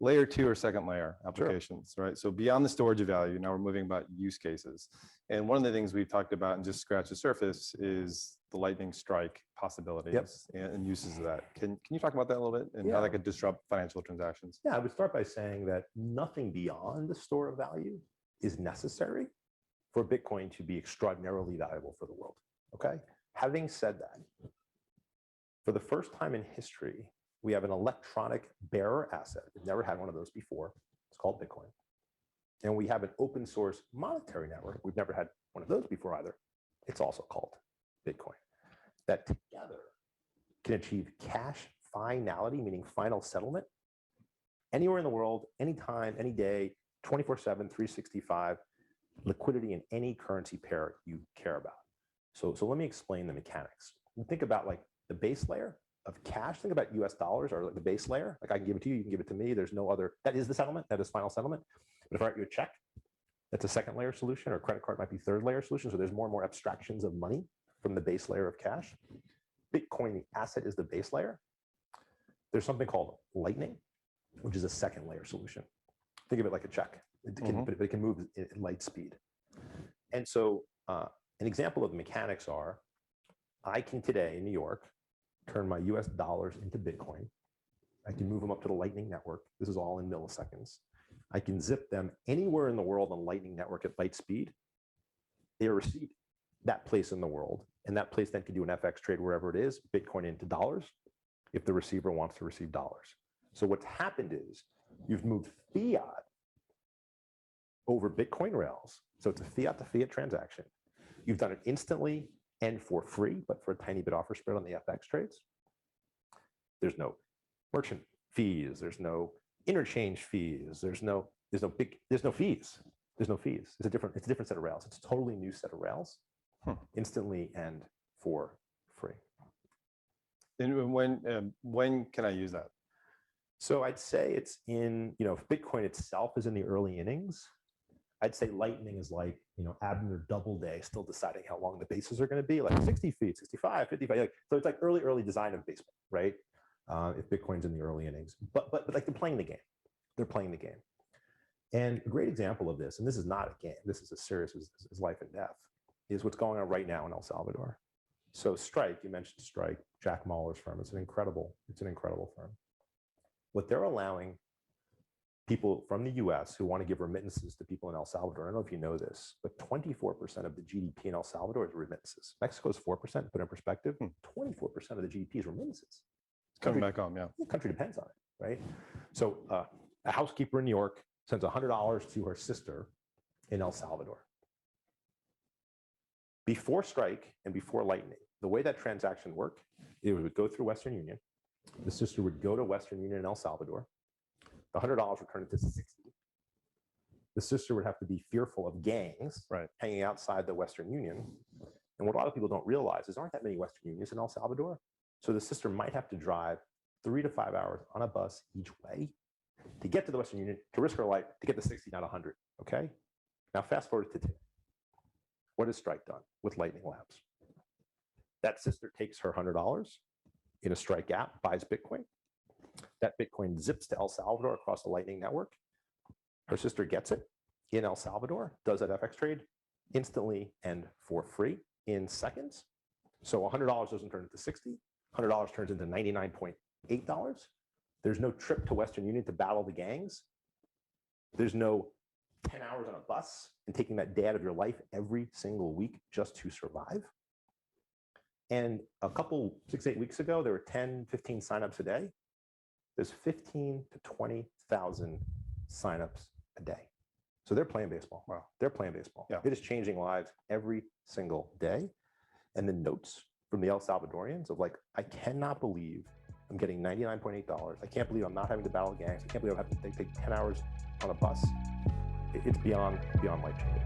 layer 2 or second layer applications, right? So beyond the storage of value, now we're moving about use cases. And one of the things we've talked about and just scratched the surface is the lightning strike possibilities and uses of that. Can you talk about that a little bit and how that could disrupt financial transactions? Yeah, I would start by saying that nothing beyond the store of value is necessary for Bitcoin to be extraordinarily valuable for the world, okay? Having said that, for the first time in history, we have an electronic bearer asset. We've never had one of those before. It's called Bitcoin. And we have an open source monetary network. We've never had one of those before either. It's also called Bitcoin. That together can achieve cash finality, meaning final settlement, anywhere in the world, anytime, any day, 24/7, 365, liquidity in any currency pair you care about. So let me explain the mechanics. Think about like the base layer of cash. Think about US dollars or like the base layer. Like I can give it to you, you can give it to me. There's no other, that is the settlement, that is final settlement. But if I write you a check, that's a second layer solution, or a credit card might be third layer solution. So there's more and more abstractions of money from the base layer of cash. Bitcoin, the asset, is the base layer. There's something called Lightning, which is a second layer solution. Think of it like a check. But it can move at light speed. And so an example of the mechanics are, I can today in New York turn my US dollars into Bitcoin. I can move them up to the Lightning Network. This is all in milliseconds. I can zip them anywhere in the world on Lightning Network at light speed. They are received that place in the world, and that place then can do an FX trade wherever it is, Bitcoin into dollars, if the receiver wants to receive dollars. So what's happened is you've moved fiat over Bitcoin rails. So it's a fiat to fiat transaction. You've done it instantly and for free, but for a tiny bit offer spread on the FX trades. There's no merchant fees. There's no interchange fees. There's no fees. There's no fees. It's a different set of rails. It's a totally new set of rails, instantly and for free. And when can I use that? So I'd say it's in, if Bitcoin itself is in the early innings, I'd say Lightning is like, Abner Doubleday, still deciding how long the bases are going to be, like 60 feet, 65, 55. So it's like early design of baseball, right? If Bitcoin's in the early innings, but like they're playing the game. They're playing the game. And a great example of this, and this is not a game, this is as serious as life and death, is what's going on right now in El Salvador. So Strike, you mentioned Strike, Jack Mallers' firm. It's an incredible firm. What they're allowing people from the US who want to give remittances to people in El Salvador, I don't know if you know this, but 24% of the GDP in El Salvador is remittances. Mexico's 4%, to put in perspective, 24% of the GDP is remittances. Coming back home, yeah. The country depends on it, right? So a housekeeper in New York sends $100 to her sister in El Salvador. Before Strike and before Lightning, the way that transaction worked, it would go through Western Union. The sister would go to Western Union in El Salvador. The $100 would turn into 60. The sister would have to be fearful of gangs hanging outside the Western Union. And what a lot of people don't realize is there aren't that many Western Unions in El Salvador. So the sister might have to drive 3 to 5 hours on a bus each way to get to the Western Union, to risk her life, to get the 60, not 100, okay? Now fast forward to today. What has Strike done with Lightning Labs? That sister takes her $100 in a Strike app, buys Bitcoin. That Bitcoin zips to El Salvador across the Lightning Network. Her sister gets it in El Salvador, does that FX trade instantly and for free in seconds. So $100 doesn't turn into 60. $100 turns into $99.8. There's no trip to Western Union to battle the gangs. There's no 10 hours on a bus and taking that day out of your life every single week just to survive. And a couple, 6-8 weeks ago, there were 10, 15 signups a day. There's 15 to 20,000 signups a day. So they're playing baseball. Wow. They're playing baseball. Yeah. It is changing lives every single day. And the notes from the El Salvadorians of like, I cannot believe I'm getting $99.8. I can't believe I'm not having to battle gangs. I can't believe I'm having to take 10 hours on a bus. It's beyond life changing.